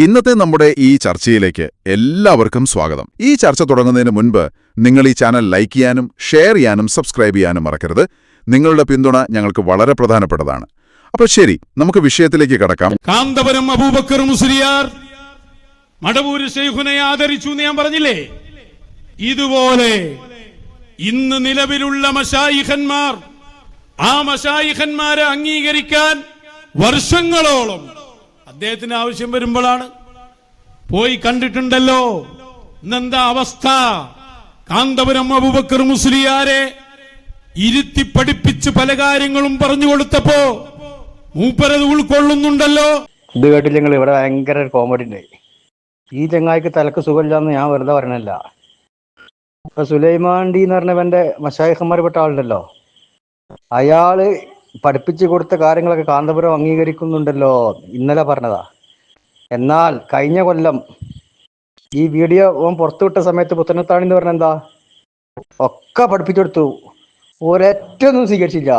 ഇന്നത്തെ നമ്മുടെ ഈ ചർച്ചയിലേക്ക് എല്ലാവർക്കും സ്വാഗതം. ഈ ചർച്ച തുടങ്ങുന്നതിന് മുൻപ് നിങ്ങൾ ഈ ചാനൽ ലൈക്ക് ചെയ്യാനും ഷെയർ ചെയ്യാനും സബ്സ്ക്രൈബ് ചെയ്യാനും മറക്കരുത്. നിങ്ങളുടെ പിന്തുണ ഞങ്ങൾക്ക് വളരെ പ്രധാനപ്പെട്ടതാണ്. അപ്പോൾ ശരി, നമുക്ക് വിഷയത്തിലേക്ക് കടക്കാം. കാന്തപുരം അബൂബക്കർ മുസ്ലിയാർ മടവൂര് ശൈഖുനെ ആദരിച്ചു എന്ന് ഞാൻ പറഞ്ഞില്ലേ? ഇതുപോലെ ഇന്ന് നിലവിലുള്ള മശായിഖന്മാർ, ആ മശായിഖന്മാരെ അംഗീകരിക്കാൻ വർഷങ്ങളോളം അദ്ദേഹത്തിന് ആവശ്യം വരുമ്പോഴാണ് പോയി കണ്ടിട്ടുണ്ടല്ലോ. ഇന്നെന്താ അവസ്ഥ? കാന്തപുരം അബൂബക്കർ മുസ്ലിയാരെ ഇരുത്തി പഠിപ്പിച്ച് പല കാര്യങ്ങളും പറഞ്ഞു കൊടുത്തപ്പോ മൂപ്പരത് ഉൾക്കൊള്ളുന്നുണ്ടല്ലോ. ഇത് കേട്ടില്ല നിങ്ങൾ? ഇവിടെ ഭയങ്കര കോമഡി ഉണ്ടായി. ഈ ചങ്ങായിക്ക് തലക്ക് സുഖമില്ലാന്ന് ഞാൻ വെറുതെ പറയണല്ല. ഇപ്പൊ സുലൈമാണ്ടി എന്ന് പറഞ്ഞവന്റെ മശായിഖന്മാർപ്പെട്ട ആളുണ്ടല്ലോ, അയാള് പഠിപ്പിച്ചു കൊടുത്ത കാര്യങ്ങളൊക്കെ കാന്തപുരം അംഗീകരിക്കുന്നുണ്ടല്ലോ, ഇന്നലെ പറഞ്ഞതാ. എന്നാൽ കഴിഞ്ഞ കൊല്ലം ഈ വീഡിയോ ഓൻ പുറത്തുവിട്ട സമയത്ത് പുത്തനത്താണി എന്ന് പറഞ്ഞ എന്താ ഒക്കെ പഠിപ്പിച്ചു കൊടുത്തു, ഒരൊറ്റൊന്നും സ്വീകരിച്ചില്ല.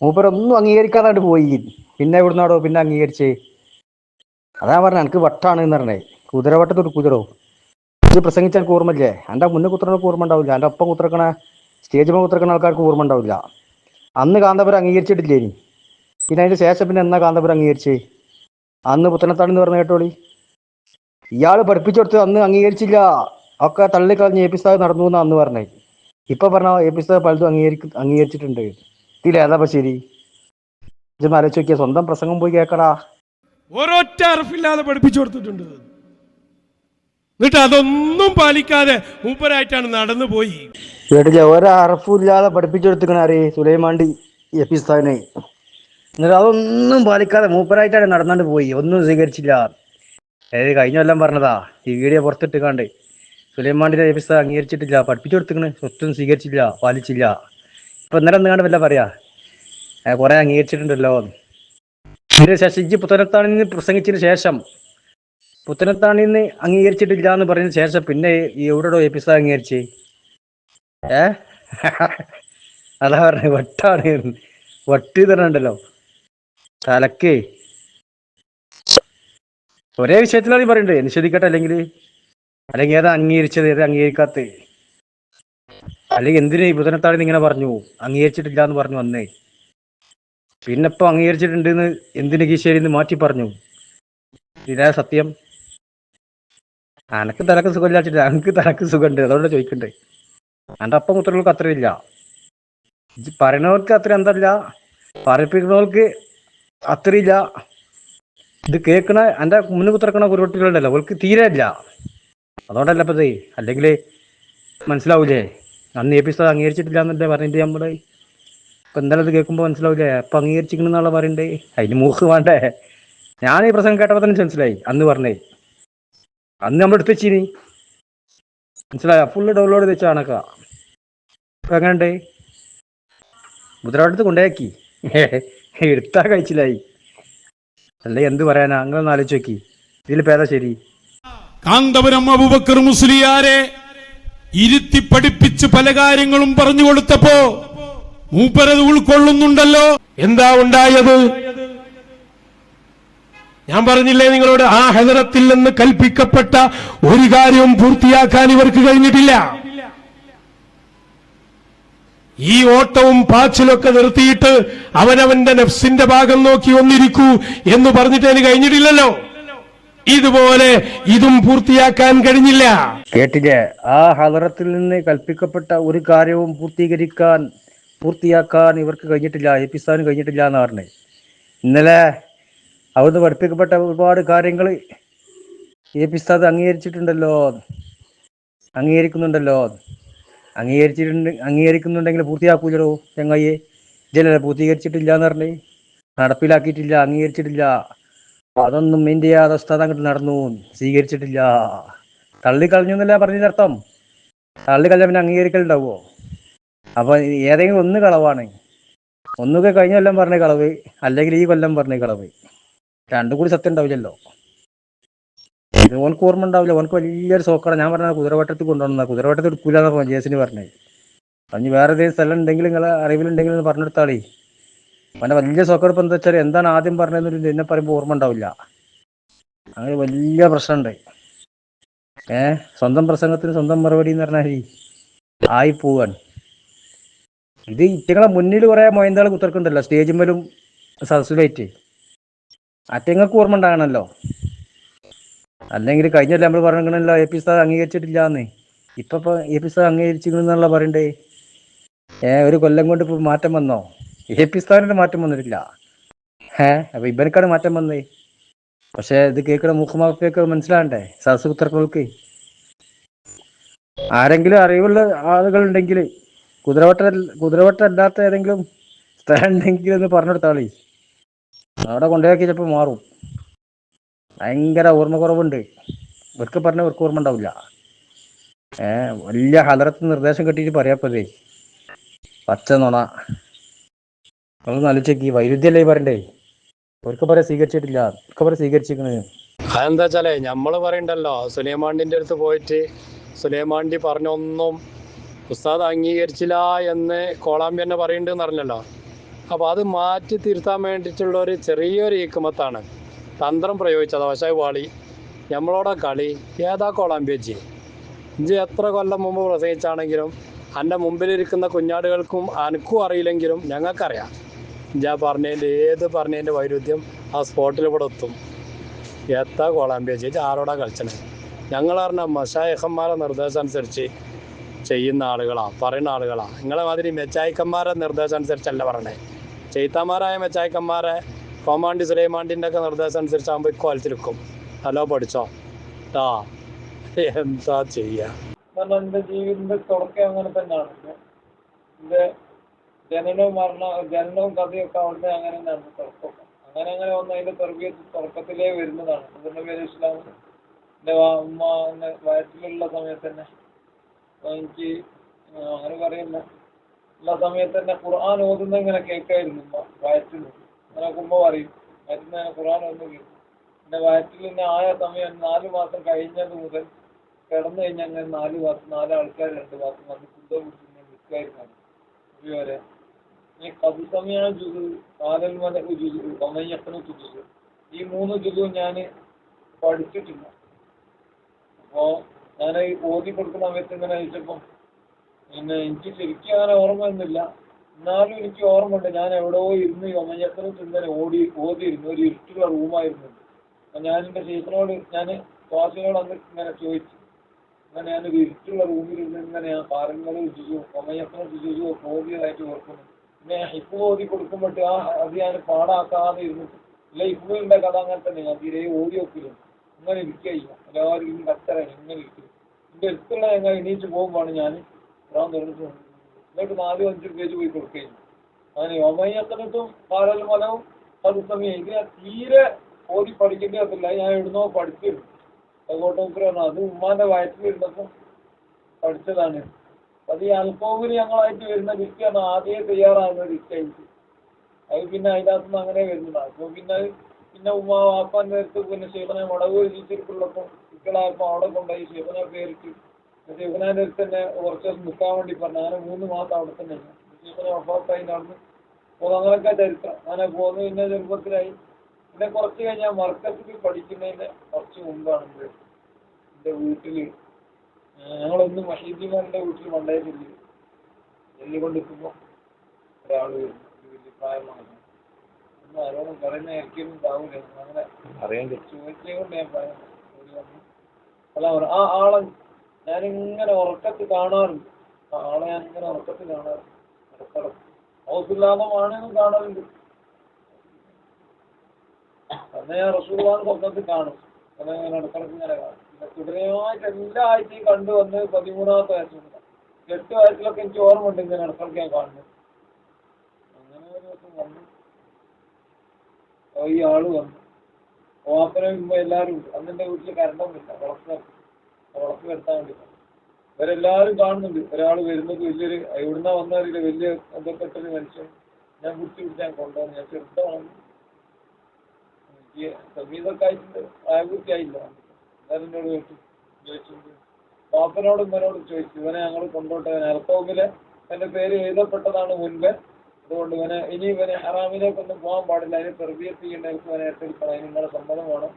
മൂപ്പരൊന്നും അംഗീകരിക്കാതായിട്ട് പോയി. പിന്നെ എവിടുന്നാടോ പിന്നെ അംഗീകരിച്ച്? അതാ പറഞ്ഞ എനിക്ക് വട്ടാണ് എന്ന് പറഞ്ഞേ. കുതിരവട്ടത്തൊരു കുതിരോ ഇത് പ്രസംഗിച്ചാൽ കൂർമ്മല്ലേ? എൻ്റെ മുന്നേ കുത്തിറക്ക് കൂർമ്മ ഉണ്ടാവില്ല, എൻ്റെ ഒപ്പം കുത്തിറക്കണ സ്റ്റേജ് കുത്തിറക്കണ ആൾക്കാർക്ക് കൂർമ്മ ഉണ്ടാവില്ല. അന്ന് കാന്തപുരം അംഗീകരിച്ചിട്ടില്ലേ? പിന്നെ അതിന് ശേഷം പിന്നെ എന്നാ കാന്തപുരം അംഗീകരിച്ച്? അന്ന് പുത്തനത്താണെന്ന് പറഞ്ഞ കേട്ടോളി. ഇയാൾ പഠിപ്പിച്ചു കൊടുത്ത് അന്ന് അംഗീകരിച്ചില്ല, ഒക്കെ തള്ളിക്കളഞ്ഞ് എപ്പിസ്ഥാവ് നടന്നു എന്നാ അന്ന് പറഞ്ഞേ. ഇപ്പൊ പറഞ്ഞ എപ്പിസ്ഥാവ് പലതും അംഗീകരിച്ചിട്ടുണ്ട്. ഇതിലേതാ ശരി? ഇതൊന്ന് ആലോചിച്ച് നോക്കിയാ, സ്വന്തം പ്രസംഗം പോയി കേക്കടാ. ഒരൊറ്റ അറഫില്ലാതെ പഠിപ്പിച്ചു കൊടുത്തിട്ടുണ്ട്. എന്നിട്ട് അതൊന്നും പാലിക്കാതെ മൂപ്പരായിട്ടാണ് നടന്നു പോയി. കേട്ടില്ല? ഒരറഫും ഇല്ലാതെ പഠിപ്പിച്ചു കൊടുത്തിക്കണ ആര്? സുലൈമാണ്ടി എപ്പിസ്ഥാവിനെ. എന്നിട്ട് അതൊന്നും പാലിക്കാതെ മൂപ്പരായിട്ടാണ് നടന്നാണ്ട് പോയി, ഒന്നും സ്വീകരിച്ചില്ല. അതായത് കഴിഞ്ഞ കൊല്ലം പറഞ്ഞതാ, ഈ വീഡിയോ പുറത്തിട്ടുകാണ്ട് സുലൈമാണ്ടിന്റെ എപ്പിസ്ഥാവ് അംഗീകരിച്ചിട്ടില്ല, പഠിപ്പിച്ചു കൊടുത്തിക്കണ്, ഒന്നും സ്വീകരിച്ചില്ല, പാലിച്ചില്ല. ഇപ്പൊ ഇന്നലെ ഒന്നുകാണ്ട് വല്ല പറയാ കുറെ അംഗീകരിച്ചിട്ടുണ്ടല്ലോ. ഇതിന് ശേഷം ഇജ്ജ് പുത്തനത്താണിൽ നിന്ന് പ്രസംഗിച്ചതിന് ശേഷം പുത്തനത്താണിൽ നിന്ന് അംഗീകരിച്ചിട്ടില്ല എന്ന് പറഞ്ഞതിന് ശേഷം പിന്നെ എവിടെയോ എപ്പിസ്ഥാവ് അംഗീകരിച്ച്? അതാ പറഞ്ഞ വട്ടാണ്, വട്ടി തരണുണ്ടല്ലോ തലക്ക്. ഒരേ വിഷയത്തിലാണ് ഈ പറയണ്ടേ, നിഷേധിക്കട്ടെ അല്ലെങ്കിൽ ഏതാ അംഗീകരിച്ചത്, ഏതാ അംഗീകരിക്കാത്ത? അല്ലെങ്കിൽ എന്തിനു ഈ പുത്തനത്താണിൽ ഇങ്ങനെ പറഞ്ഞു അംഗീകരിച്ചിട്ടില്ല എന്ന് പറഞ്ഞു വന്നേ? പിന്നെ ഇപ്പൊ അംഗീകരിച്ചിട്ടുണ്ട് എന്ന് എന്തിന് കീശേരിന്ന് മാറ്റി പറഞ്ഞു? ഇതാ സത്യം? അനക്ക് തലക്ക് സുഖമില്ലാച്ചിട്ട് എനിക്ക് തലക്ക് സുഖമുണ്ട്, അതുകൊണ്ട് ചോദിക്കണ്ടേ. എൻ്റെ അപ്പം കുത്തലുകൾക്ക് അത്രയില്ല, പറയണവർക്ക് അത്ര എന്തല്ല, പറയിപ്പിക്കുന്നവർക്ക് അത്രയില്ല. ഇത് കേൾക്കണ എൻ്റെ മുന്നിൽ കുത്തിറക്കണ കുരുവട്ടികളുണ്ടല്ലോ, അവർക്ക് തീരെ ഇല്ല. അതുകൊണ്ടല്ല ഇപ്പത്, അല്ലെങ്കിൽ മനസ്സിലാവൂലേ? അന്ന് എപ്പിസോഡ് അംഗീകരിച്ചിട്ടില്ല എന്നല്ലേ പറഞ്ഞിട്ട് നമ്മള്. ഇപ്പൊ എന്തായാലും ഇത് കേൾക്കുമ്പോൾ മനസ്സിലാവൂലേ അപ്പൊ അംഗീകരിച്ചിരിക്കുന്നുള്ള പറയണ്ടേ? അതിന് മൂക്ക് വേണ്ടേ? ഞാൻ ഈ പ്രസംഗം കേട്ടപ്പോൾ തന്നെ മനസ്സിലായി അന്ന് പറഞ്ഞേ. അന്ന് നമ്മൾ എടുത്ത് വെച്ചിനി, മനസ്സിലായ? ഫുള്ള് ഡൗൺലോഡ് ചെയ്ത് വെച്ച കണക്കാ. ഇപ്പൊ എങ്ങനെയുണ്ട്? മുദ്രാവട്ടത്ത് കൊണ്ടേക്കി എടുത്താ കഴിച്ചില്ലായി. അല്ലെ എന്ത് പറയാനാ? അങ്ങനെ ആലോചിച്ച് നോക്കി, ഇതിൽ പേതാ ശരി? കാന്തപുരം അബൂബക്കർ മുസ്ലിയാരെ ഇരുത്തി പഠിപ്പിച്ച് പല കാര്യങ്ങളും പറഞ്ഞു കൊടുത്തപ്പോ മൂപ്പരത് ഉൾക്കൊള്ളുന്നുണ്ടല്ലോ. എന്താ ഉണ്ടായത്? ഞാൻ പറഞ്ഞില്ലേ നിങ്ങളോട്, ആ ഹദറത്തിൽ നിന്ന് കൽപ്പിക്കപ്പെട്ട ഒരു കാര്യവും പൂർത്തിയാക്കാൻ ഇവർക്ക് കഴിഞ്ഞിട്ടില്ല. ഈ ഓട്ടവും പാച്ചിലൊക്കെ നിർത്തിയിട്ട് അവനവന്റെ നഫ്സിന്റെ ഭാഗം നോക്കി ഒന്നിരിക്കൂ എന്ന് പറഞ്ഞിട്ട് അതിന് കഴിഞ്ഞിട്ടില്ലല്ലോ. ഇതുപോലെ ഇതും പൂർത്തിയാക്കാൻ കഴിഞ്ഞില്ല. കേട്ടില്ലേ? ആ ഹദറത്തിൽ നിന്ന് കൽപ്പിക്കപ്പെട്ട ഒരു കാര്യവും പൂർത്തിയാക്കാൻ ഇവർക്ക് കഴിഞ്ഞിട്ടില്ല, എപ്പിസ്ഥാന് കഴിഞ്ഞിട്ടില്ല എന്ന് പറഞ്ഞേ. ഇന്നലെ അവിടുന്ന് പഠിപ്പിക്കപ്പെട്ട ഒരുപാട് കാര്യങ്ങൾ എപ്പിസ്ഥാദ് അംഗീകരിക്കുന്നുണ്ടെങ്കിൽ പൂർത്തിയാക്കൂലോ ചങ്ങായിയെ? ജനല പൂർത്തീകരിച്ചിട്ടില്ല എന്ന് പറഞ്ഞേ, നടപ്പിലാക്കിയിട്ടില്ല, അംഗീകരിച്ചിട്ടില്ല. അതൊന്നും മെയിൻ്റെ ചെയ്യാതെ ഉസ്താദ് അങ്ങോട്ട് നടന്നു, സ്വീകരിച്ചിട്ടില്ല. തള്ളിക്കളഞ്ഞു എന്നല്ല പറഞ്ഞതിനർത്ഥം. തള്ളിക്കളഞ്ഞ പിന്നെ അംഗീകരിക്കലുണ്ടാവുമോ? അപ്പൊ ഏതെങ്കിലും ഒന്ന് കളവാണ്. ഒന്നുകൂടെ കഴിഞ്ഞ കൊല്ലം പറഞ്ഞ കളവ്, അല്ലെങ്കിൽ ഈ കൊല്ലം പറഞ്ഞ കളവ്, രണ്ടും കൂടി സത്യം ഉണ്ടാവില്ലല്ലോ. ഓനക്ക് ഓർമ്മ ഉണ്ടാവില്ല, ഓനക്ക് വലിയൊരു സോക്കട. ഞാൻ പറഞ്ഞ കുതിരവട്ടത്തിൽ കൊണ്ടുവന്ന, കുതിരവട്ടത്തിൽ എടുക്കൂലെന്ന് ജേസിന് പറഞ്ഞേ. അഞ്ഞ് വേറെ ഏതെങ്കിലും സ്ഥലം ഉണ്ടെങ്കിൽ നിങ്ങളെ അറിവിലുണ്ടെങ്കിൽ പറഞ്ഞെടുത്താളേ. അവൻ്റെ വലിയ സോക്കടപ്പം എന്താ വെച്ചാൽ എന്താണ് ആദ്യം പറഞ്ഞതെന്നൊരു എന്നെ പറയുമ്പോൾ ഓർമ്മ ഉണ്ടാവില്ല. അങ്ങനെ വലിയ പ്രശ്നമുണ്ട്. സ്വന്തം പ്രസംഗത്തിന് സ്വന്തം മറുപടി എന്ന് പറഞ്ഞാൽ ആയി പോവാൻ. ഇത് ഇറ്റങ്ങളെ മുന്നിൽ കുറെ മൊയന്താൾ കുത്തിർക്കുന്നുണ്ടല്ലോ സ്റ്റേജിന്മേലും സദസ്സിലായിട്ട്. അറ്റങ്ങൾക്ക് ഓർമ്മ ഉണ്ടാകണമല്ലോ. അല്ലെങ്കിൽ കഴിഞ്ഞല്ല നമ്മൾ പറഞ്ഞല്ലോ AP ഉസ്താദ് അംഗീകരിച്ചിട്ടില്ലാന്ന്. ഇപ്പൊ AP ഉസ്താദ് അംഗീകരിച്ചിരുന്നുള്ള പറയണ്ടേ. ഒരു കൊല്ലം കൊണ്ട് ഇപ്പൊ മാറ്റം വന്നോ? AP ഉസ്താദിന്റെ മാറ്റം വന്നിട്ടില്ല. അപ്പൊ ഇവനക്കാണ് മാറ്റം വന്നേ. പക്ഷെ ഇത് കേൾക്കുന്ന മുഖമാഫിയൊക്കെ മനസ്സിലാകണ്ടേ സദസ് കുത്തർക്കൾക്ക്. ആരെങ്കിലും അറിവുള്ള ആളുകൾ ഉണ്ടെങ്കിൽ കുതിരവട്ട അല്ലാത്ത ഏതെങ്കിലും സ്ഥലം ഉണ്ടെങ്കിൽ ഒന്ന് പറഞ്ഞെടുത്താളി. അവിടെ കൊണ്ടുപോയി ചിലപ്പോൾ മാറും. ഭയങ്കര ഓർമ്മ കുറവുണ്ട്. ഇവർക്ക് പറഞ്ഞ ഇവർക്ക് ഓർമ്മ ഉണ്ടാവില്ല. വലിയ ഹലറത്ത് നിർദ്ദേശം കെട്ടിയിട്ട് പറയാപ്പതേ പച്ച നുണ. നമ്മൾ ആലോചിക്ക് വൈരുദ്ധ്യല്ലേ പറയണ്ടേ. അവർക്ക് പറയാൻ സ്വീകരിച്ചിട്ടില്ല, അവർക്ക് പറയാൻ സ്വീകരിച്ചിരിക്കണേ. അതെന്താ വെച്ചാലേ നമ്മള് പറയണ്ടല്ലോ സുലൈമാണ്ടിന്റെ അടുത്ത് പോയിട്ട് സുലൈമാണ്ടി പറഞ്ഞൊന്നും ഉസ്താദ് അംഗീകരിച്ചില്ല എന്ന് കോളാമ്പി തന്നെ പറയുന്നുണ്ടെന്ന് പറഞ്ഞല്ലോ. അപ്പോൾ അത് മാറ്റി തിരുത്താൻ വേണ്ടിയിട്ടുള്ള ഒരു ചെറിയൊരു ഈക്കുമത്താണ് തന്ത്രം പ്രയോഗിച്ചത്. പക്ഷേ വാളി നമ്മളോടെ കളി ഏതാ കോളാമ്പി വെച്ച് ഇഞ്ചി എത്ര കൊല്ലം മുമ്പ് പ്രസംഗിച്ചാണെങ്കിലും എൻ്റെ മുമ്പിലിരിക്കുന്ന കുഞ്ഞാടുകൾക്കും അനക്കും അറിയില്ലെങ്കിലും ഞങ്ങൾക്കറിയാം. ഞാൻ പറഞ്ഞതിൻ്റെ വൈരുദ്ധ്യം ആ സ്പോട്ടിൽ ഇവിടെ എത്തും. എത്താ കോളാമ്പി വെച്ചിട്ട് ആരോടാ കളിച്ചണേ. ഞങ്ങൾ പറഞ്ഞ മശായിഖന്മാരെ നിർദ്ദേശം അനുസരിച്ച് ചെയ്യുന്ന ആളുകളാണ്, പറയുന്ന ആളുകളാണ്. നിങ്ങളെ മാതിരി മെച്ചായിക്കന്മാരെ നിർദ്ദേശം അനുസരിച്ചല്ല പറയണേ. ചെയ്ത്താന്മാരായ മെച്ചായിക്കന്മാരെ കോമാണ്ടി സുലൈമാണ്ടിൻ്റെ ഒക്കെ നിർദ്ദേശം അനുസരിച്ചാകുമ്പോൾ ഇക്വാലിറ്റിയിലെക്കും. ഹലോ പഠിച്ചോ ആ എന്താ ചെയ്യുക. കാരണം എൻ്റെ ജീവിതത്തിന്റെ തുടക്കം അങ്ങനെ തന്നെയാണ്. എൻ്റെ ജനനവും കഥയൊക്കെ അവിടുത്തെ അങ്ങനെ തന്നെയാണ് തുടക്കമൊക്കെ. അങ്ങനെ വന്ന് അതിന്റെ തുടക്കത്തിലേ വരുന്നതാണ്. അതിന്റെ പേര് ഇസ്ലാം. എൻ്റെ ഉമ്മ എന്നെ വയറ്റിലുള്ള സമയത്ത് തന്നെ എനിക്ക് അങ്ങനെ പറയുന്ന ഉള്ള സമയത്ത് തന്നെ ഖുർആൻ ഓതുന്ന ഇങ്ങനെ കേൾക്കായിരുന്നു. ഉമ്മ വയറ്റിൽ അങ്ങനെ ഉമ്മ പറയും വയറ്റിൽ നിന്ന് ഖുർആൻ ഒന്ന് കേൾക്കും. എൻ്റെ വയറ്റിൽ തന്നെ ആയ സമയം 4 മാസം കഴിഞ്ഞത് മുതൽ കിടന്നു കഴിഞ്ഞാൽ അങ്ങനെ 4 ആൾക്കാർ 2 മാസം വന്ന് ഫുഡ് കുടിച്ച് നിൽക്കായിരുന്നു. വരെ ഈ കഥസമയാണ് ജുസു, കാലൽ മലഹു ജുസു, ഒമയ്യക്കണു ജുസു, ഈ 3 ജുസും ഞാൻ പഠിച്ചിട്ടില്ല. അപ്പോൾ ഞാൻ ഈ ഓതി കൊടുക്കുന്ന സമയത്ത് ഇങ്ങനെ അയച്ചപ്പം പിന്നെ എനിക്ക് ശരിക്കും അങ്ങനെ ഓർമ്മയൊന്നുമില്ല. എന്നാലും എനിക്ക് ഓർമ്മ ഉണ്ട് ഞാൻ എവിടെയോ ഇരുന്ന് ഒമയ്യക്കണു ഇങ്ങനെ ഓതിയിരുന്നു. ഒരു ഇരുട്ടുള്ള റൂമായിരുന്നു. അപ്പം ഞാൻ എൻ്റെ ടീച്ചറിനോട് ഞാൻ ക്ലാസ്സിനോട് അന്ന് ഇങ്ങനെ ചോദിച്ചു. അങ്ങനെ ഞാനൊരു ഇരുട്ടുള്ള റൂമിലിരുന്ന് ഇങ്ങനെ ഞാൻ പാറങ്ങളും ജുസും ഒമയ്യക്കണു ജുസും ഓതിയതായിട്ട് ഓർക്കുന്നു. പിന്നെ ഹിപ്പ് ഓതി കൊടുക്കുമ്പോട്ട് അത് ഞാൻ പാടാക്കാതെ ഇരുന്നിട്ട് ഇല്ല. ഹിപ്പുവിൻ്റെ കഥ അങ്ങനെ തന്നെ. ഞാൻ തീരെ ഓതി വെക്കില്ല. ഇങ്ങനെ ഇരിക്കുകയില്ല. എല്ലാവരും ഇങ്ങനെ കത്തറാണ് ഇങ്ങനെ ഇരിക്കും. എൻ്റെ അടുത്തുള്ള ഞങ്ങൾ എണീച്ച് പോകുമ്പോഴാണ് ഞാൻ ഇറാൻ തുറന്നിട്ട് എന്നിട്ട് 4-5 പേജ് പോയി കൊടുക്കുകയില്ല. അങ്ങനെ ഒമയ്യക്കണത്തും കാലൽ മലവും അത് സമയം ഇത് ഞാൻ തീരെ ഓതി പഠിക്കേണ്ടതില്ല. ഞാൻ എവിടുന്നോ പഠിച്ചിരുന്നു. അതുകൊണ്ടൊക്കെയാണ് അത് ഉമ്മാന്റെ വയറ്റിലിരുന്നപ്പം പഠിച്ചതാണ്. അത് ഈ അൽക്കോവിന് ഞങ്ങളായിട്ട് വരുന്ന ലിസ്റ്റാണ് ആദ്യമേ തയ്യാറാകുന്ന ലിസ്റ്റായിട്ട്. അത് പിന്നെ അതിനകത്തുനിന്ന് അങ്ങനെ വരുന്നതാണ്. അപ്പോൾ പിന്നെ ഉമ്മ വാപ്പാൻ്റെ അടുത്ത് പിന്നെ ശേഖനെ മടവൂർ ജീവിച്ചിട്ടുള്ളപ്പോൾ കുട്ടികളായപ്പോൾ അവിടെ കൊണ്ടുപോയി ശേഖനെ പേരിട്ട് ശേഖനാൻ്റെ അടുത്ത് തന്നെ കുറച്ച് ദിവസം നിൽക്കാൻ വേണ്ടി പറഞ്ഞു. അങ്ങനെ 3 മാസം അവിടെ തന്നെ ശേഖനെ വഫാത്തായി നടന്ന് അപ്പോൾ അങ്ങനെയൊക്കെ ചരിത്രം. അങ്ങനെ പോകുന്നു. പിന്നെ ചെറുപ്പത്തിലായി. പിന്നെ കുറച്ച് കഴിഞ്ഞാൽ മർക്കസിൽ പഠിക്കുന്നതിൻ്റെ കുറച്ച് മുമ്പാണ് എൻ്റെ വീട്ടിൽ ഞങ്ങളൊന്നും മഹീദിമാരുടെ വീട്ടിൽ മണ്ടായിട്ടില്ല. ഡൽഹി കൊണ്ടിരിക്കുമ്പോൾ ഒരാൾ വരുന്നു. വലിയ പ്രായമാണ്. ഒന്നും ആരോടും പറയുന്ന എനിക്കൊന്നും ഉണ്ടാവില്ല. അങ്ങനെ അറിയാൻ ചോദിച്ചത് കൊണ്ട് ഞാൻ പറയുന്നത്. അല്ല ആ ആളെ ഞാനിങ്ങനെ ഉറക്കത്ത് കാണാറുണ്ട്. ആ ആളെ ഞാനിങ്ങനെ ഉറക്കത്ത് കാണാറുണ്ട്. ഇടക്കിടക്ക് ഹൗസില്ലാതെയാണെന്നും കാണാറുണ്ട്. അന്ന് ഞാൻ റസൂലുള്ളാഹിനെ സ്വപ്നത്തിൽ കാണും. അങ്ങനെ ഇടക്കിടക്ക് ഇങ്ങനെ കാണും. പിന്നെ തുടരെയായിട്ട് എല്ലാ ആഴ്ചയും കണ്ടുവന്ന് 13ാമത്തെ വയസ്സിലാണ്. 8 വയസ്സിലൊക്കെ എനിക്ക് ഓർമ്മ ഉണ്ട് ഇങ്ങനെ ഇടക്കിടക്ക് ഞാൻ കാണുന്നത്. അങ്ങനെ ഒരു ദിവസം വന്നു. ഈ ആള് വന്നു. ഓപ്പനും ഇമ്മ എല്ലാവരും ഉണ്ട്. അന്നെൻ്റെ വീട്ടിൽ കരണ്ടൊന്നുമില്ല. വളർത്ത് വരുത്താൻ വേണ്ടി ഇവരെല്ലാവരും കാണുന്നുണ്ട്. ഒരാൾ വരുന്നത് വലിയൊരു എവിടുന്നാ വന്നറിയില്ല. വലിയ ബന്ധപ്പെട്ടൊരു മനുഷ്യൻ. ഞാൻ പിടിച്ച് ഞാൻ കൊണ്ടുവന്നു. ഞാൻ ചെറുതാണ്. എനിക്ക് സംഗീതമൊക്കെ ആയിട്ടുണ്ട്. പ്രായപൂർത്തിയായില്ല. എന്നാലും എന്നോട് ചോദിച്ചിട്ടുണ്ട്. പാപ്പനോടും ഇവനോടും ചോദിച്ചു. ഇവനെ ഞങ്ങൾ കൊണ്ടോട്ടെ. എർത്തോമിലെ എൻ്റെ പേര് എഴുതപ്പെട്ടതാണ് മുൻപ്. അതുകൊണ്ട് ഇവനെ ഹറാമിലേക്കൊന്നും പോകാൻ പാടില്ല. അതിന് തെർബിയത്ത് ചെയ്യേണ്ട ഇവനെ ഏറ്റെടുക്കണം. അതിന് നിങ്ങളുടെ സമ്മതം വേണം.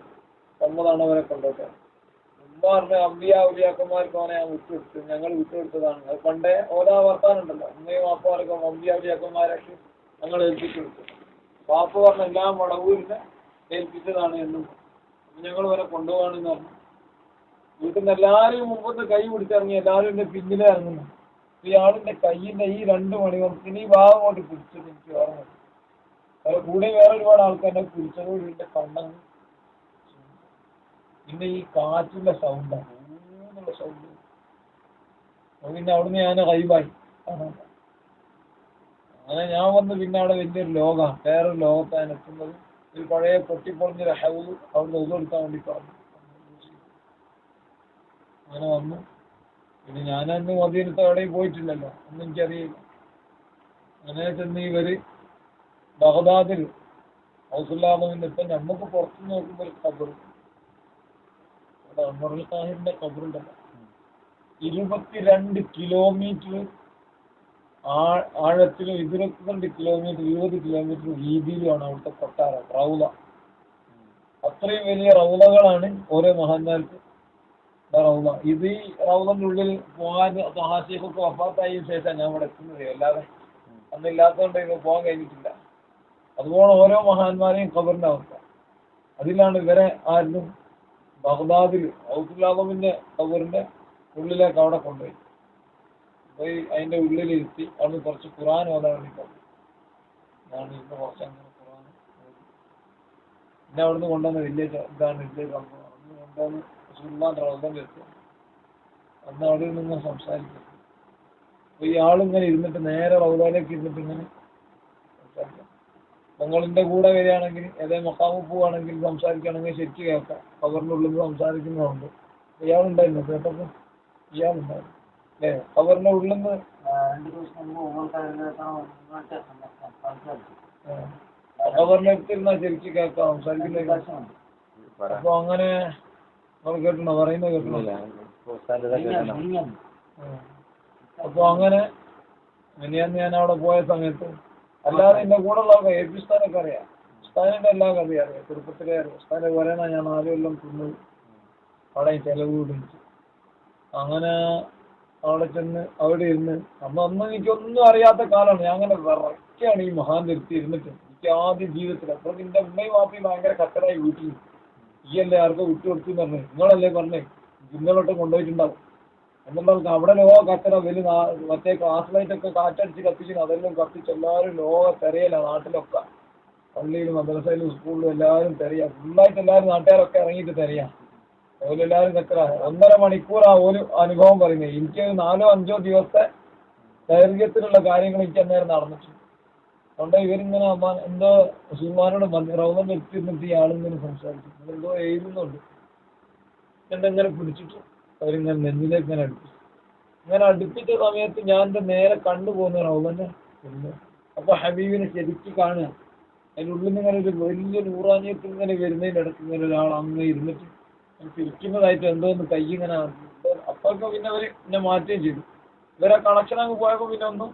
തന്നതാണ് അവരെ കൊണ്ടോട്ടെ. ഉമ്മ പറഞ്ഞ അമ്പിയ ഔലിയാക്കന്മാർക്ക് അവനെ ഞാൻ വിട്ടുകൊടുത്തു, ഞങ്ങൾ വിട്ടുകൊടുത്തതാണ്. അത് പണ്ടേ ഓരോ വർത്താനുണ്ടല്ലോ, ഉമ്മയും വാപ്പമാരൊക്കെ അമ്പിയ ഔലിയാക്കന്മാരൊക്കെ ഞങ്ങൾ ഏൽപ്പിച്ചു കൊടുത്തു. വാപ്പ പറഞ്ഞ എല്ലാം വടവൂരിനെ ഏൽപ്പിച്ചതാണ് എന്നും ഞങ്ങൾ വരെ കൊണ്ടുപോകാണെന്ന് പറഞ്ഞു. വീട്ടിൽ നിന്ന് എല്ലാവരും മുമ്പത്ത് കൈ പിടിച്ചിറങ്ങി, എല്ലാവരും എൻ്റെ പിന്നിലെ ഇറങ്ങുന്നു. ഇയാളിന്റെ കയ്യിന്റെ ഈ 2 മണിക്കൂർ ഈ ഭാഗം കൊണ്ട് പിടിച്ചത് എനിക്ക് ഓർമ്മ. അവരെ കൂടെ വേറെ ഒരുപാട് ആൾക്കാരെ പിടിച്ചതോട് ഇതിന്റെ കണ്ണങ്ങ്. പിന്നെ ഈ കാറ്റിന്റെ സൗണ്ടാണ്, ഊന്നുള്ള സൗണ്ട്. പിന്നെ അവിടുന്ന് ഞാൻ കൈവായി. അങ്ങനെ ഞാൻ വന്ന് പിന്നെ അവിടെ വലിയൊരു ലോകമാണ്, വേറൊരു ലോകത്താണ് എത്തുന്നത്. ഒരു പഴയ പൊട്ടിപ്പൊളിഞ്ഞൊരു ഹൗസ് അവിടുന്ന് ഒതെടുക്കാൻ വേണ്ടി പറഞ്ഞു. അങ്ങനെ വന്നു. പിന്നെ ഞാനന്ന് മദീനത്ത് എവിടെയും പോയിട്ടില്ലല്ലോ, ഒന്നും എനിക്കറിയില്ല. അങ്ങനെ ചെന്ന് ഇവര് ബഗ്ദാദിൽ ഹൗസുല്ലാമിന്റെ ഇപ്പം നമുക്ക് പുറത്തു നോക്കുമ്പോൾ ഒരു ഖബർ, അവിടെ ഉമറുൽ ഖാഹിറിന്റെ ഖബറുണ്ടല്ലോ, 22 കിലോമീറ്റർ ആഴത്തിലും 22 കിലോമീറ്റർ 20 കിലോമീറ്റർ വീതിയിലുമാണ് അവിടുത്തെ കൊട്ടാരം, റൗള. അത്രയും വലിയ റൗളകളാണ് ഓരോ മഹാന്മാർക്ക് റൗള. ഇത് ഈ റൗളന്റെ ഉള്ളിൽ പോകാൻ ഹാസിയൊക്കെ വഫാത്തായതിനു ശേഷം ഞാൻ ഇവിടെ എത്തുന്നത്, അല്ലാതെ അന്നില്ലാത്തതുകൊണ്ട് ഇത് പോകാൻ കഴിഞ്ഞിട്ടില്ല. അതുപോലെ ഓരോ മഹാന്മാരെയും ഖബറിന്റെ അവസ്ഥ. അതിലാണ് ഇവരെ ആരും ബഗ്ദാദിൽ ഔസുല്ലാമിന്റെ ഖബറിന്റെ ഉള്ളിലേക്ക് അവിടെ കൊണ്ടുപോയി അതിന്റെ ഉള്ളിലിരുത്തി അവിടുന്ന് കുറച്ച് ഖുർആൻ ഓതാൻ വേണ്ടി പറഞ്ഞു. ഞാൻ ഇന്ന് കുറച്ചങ്ങനെ ഖുർആൻ ഓതി. പിന്നെ അവിടുന്ന് കൊണ്ടുവന്ന വലിയ ഇതാണ് വലിയ സംഭവം. അവിടുന്ന് കൊണ്ടുവന്ന് റൗദന്റെ എത്തി. അന്ന് അവിടെ നിന്ന് സംസാരിക്കും. അപ്പൊ ഈ ആളിങ്ങനെ ഇരുന്നിട്ട് നേരെ റൗദയിലേക്ക് ഇരുന്നിട്ട് ഇങ്ങനെ സംസാരിക്കാം. നിങ്ങളിന്റെ കൂടെ വരികയാണെങ്കിൽ ഏതേ മക്കാമ് പോവുകയാണെങ്കിൽ സംസാരിക്കുകയാണെങ്കിൽ ശരിക്കും കേൾക്കാം. ഖബറിന്റെ ഉള്ളിൽ നിന്ന് സംസാരിക്കുന്നതുകൊണ്ട് ഇയാളുണ്ടായിരുന്നു കേട്ടപ്പോ, ഇയാളുണ്ടായിരുന്നു അല്ലേ? ഖബറിന്റെ ഉള്ളിൽ നിന്ന് ഖബറിന്റെ അടുത്തിരുന്നാ ശരിക്കും കേൾക്കാം സംസാരിക്കുന്ന. അപ്പൊ അങ്ങനെ നമ്മൾ കേട്ടണോ, പറയുന്നത് കേട്ടണോ? അപ്പൊ അങ്ങനെ മിനിയാന്ന് ഞാൻ അവിടെ പോയ സമയത്ത് അല്ലാതെ എന്റെ കൂടെ ഉള്ളവർക്ക് എ പി ഉസ്താനൊക്കെ അറിയാം, ഉസ്താനിന്റെ എല്ലാ കഥയും അറിയാം, ചെറുപ്പത്തിലേ അറിയാം. ഉസ്താനെ പറയണ ഞാൻ 4 കൊല്ലം തിന്നത് അവിടെ ചെലവ് കൂടിച്ചു. അങ്ങനെ അവിടെ ചെന്ന് അവിടെ ഇരുന്ന് അന്ന് എനിക്കൊന്നും അറിയാത്ത കാലമാണ്. ഞാൻ അങ്ങനെ വിറയ്ക്കാണ് ഈ മഹാൻ നിർത്തി ഇരുന്നിട്ട്. എനിക്ക് ആദ്യം ജീവിതത്തിൽ അപ്പൊ നിന്റെ ഉമ്മയും വാപ്പയും ഭയങ്കര കത്തരായി വീട്ടിൽ. ഈ അല്ലേ ആർക്കോ വിട്ടുകൊടുത്തു എന്ന് പറഞ്ഞു, നിങ്ങളല്ലേ പറഞ്ഞേ, ഇന്നലോട്ട് കൊണ്ടുപോയിട്ടുണ്ടാവും എന്നുള്ളവർക്ക് അവിടെ ലോക കത്തറ വലിയ മറ്റേ ക്ലാസ്സിലായിട്ടൊക്കെ കാറ്റടിച്ച് കത്തിക്കുന്നു. അതെല്ലാം കത്തിച്ച് എല്ലാവരും ലോക തെരയല നാട്ടിലൊക്കെ, പള്ളിയിലും മദ്രസയിലും സ്കൂളിലും എല്ലാവരും തെരയാം. ഫുള്ളായിട്ട് എല്ലാവരും നാട്ടുകാരൊക്കെ ഇറങ്ങിയിട്ട് തെരയാം. ഓലെല്ലാവരും കത്തറ 1.5 മണിക്കൂർ ആ ഒരു അനുഭവം പറയുന്നത്. എനിക്ക് 4-5 ദിവസത്തെ ദൈർഘ്യത്തിലുള്ള കാര്യങ്ങൾ എനിക്ക് അന്നേരം നടന്നിട്ടുണ്ട്. അതുകൊണ്ട് ഇവരിങ്ങനെ എന്തോ മുസ്ലിമാനോട് റൗദം വെച്ചിരുന്നിട്ട് ഈ ആളിങ്ങനെ സംസാരിച്ചു, എന്തോ എഴുതുന്നുണ്ട്. എന്തെങ്ങനെ പിടിച്ചിട്ട് അവരിങ്ങനെ നെഞ്ഞിലേക്ക് ഇങ്ങനെ അടുപ്പിച്ചു. ഇങ്ങനെ അടുപ്പിച്ച സമയത്ത് ഞാൻ എൻ്റെ നേരെ കണ്ടുപോകുന്ന റൗദന്നെ. അപ്പൊ ഹബീബിനെ ശരിക്കും കാണുക. അതിനുള്ളിൽ നിന്ന് ഇങ്ങനെ ഒരു വലിയ നൂറാനിയത്തിൽ ഇങ്ങനെ വരുന്നതിൻ്റെ ഇടയ്ക്ക് ഇങ്ങനെ ഒരാൾ അങ്ങ് ഇരുന്നിട്ട് തിരിക്കുന്നതായിട്ട് എന്തോ ഒന്ന് കൈ ഇങ്ങനെ. അപ്പൊക്കെ പിന്നെ അവര് എന്നെ മാറ്റുകയും ചെയ്തു. ഇവരെ കണക്ഷൻ അങ്ങ് പോയപ്പോ പിന്നെ ഒന്നും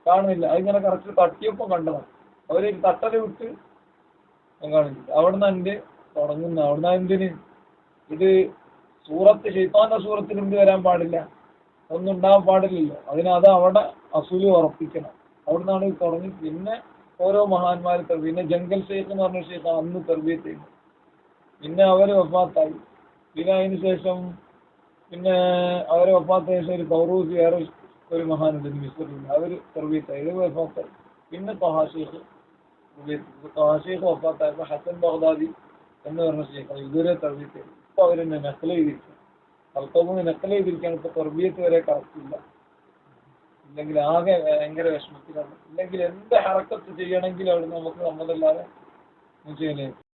കാണുന്നില്ല. അതിങ്ങനെ കറക്റ്റ് തട്ടിയപ്പോൾ കണ്ടതാണ്. അവര് തട്ടല് വിട്ട് ഞാൻ കാണിച്ചില്ല. അവിടുന്ന് എൻ്റെ തുടങ്ങുന്ന അവിടുന്ന് എന്തിന് ഇത് സൂറത്ത് ശൈത്താന്റെ സൂറത്തിൽ എന്ത് വരാൻ പാടില്ല, ഒന്നും ഉണ്ടാകാൻ പാടില്ലല്ലോ. അത് അവിടെ അസൂല് ഉറപ്പിക്കണം. അവിടുന്നാണ് ഇത് തുടങ്ങി. പിന്നെ ഓരോ മഹാന്മാർ പിന്നെ ജംഗൽ ഷെയ്ഖ് എന്ന് പറഞ്ഞ ഷെയ്ഖ് അന്ന് തർബീയത്ത് ചെയ്തു. പിന്നെ അവര് വഫാത്തായി. പിന്നെ അതിന് ശേഷം പിന്നെ അവരെ വഫാത്തായ ശേഷം ഒരു കൗറൂസ് വേറെ ഒരു മഹാനുണ്ട് മിസ്രിൽ, അവര് തർബീയത്തായി. ഇത് വഫാത്തായി. പിന്നെ ത്വഹാ ഷെയ്ഖ് വഫാത്തായപ്പോൾ ഹസൻ ബഗ്ദാദി എന്ന് പറഞ്ഞ ഷെയ്ഖ് ഇതുവരെ തർബീയത്ത് ചെയ്തു. ഇപ്പൊ അവരെന്നെ നക്കൽ ചെയ്തിരിക്കും, കർത്തവ്യം നക്കൽ ചെയ്തിരിക്കുകയാണ്. ഇപ്പൊ തർബീയത്ത് വരെ കറക്റ്റില്ല. ഇല്ലെങ്കിൽ ആകെ ഭയങ്കര വിഷമത്തിലാണ്. ഇല്ലെങ്കിൽ എന്ത് ഹറക്കത്ത് ചെയ്യണമെങ്കിലും അവിടെ നമുക്ക് നമ്മളല്ലാതെ ചെയ്യലേ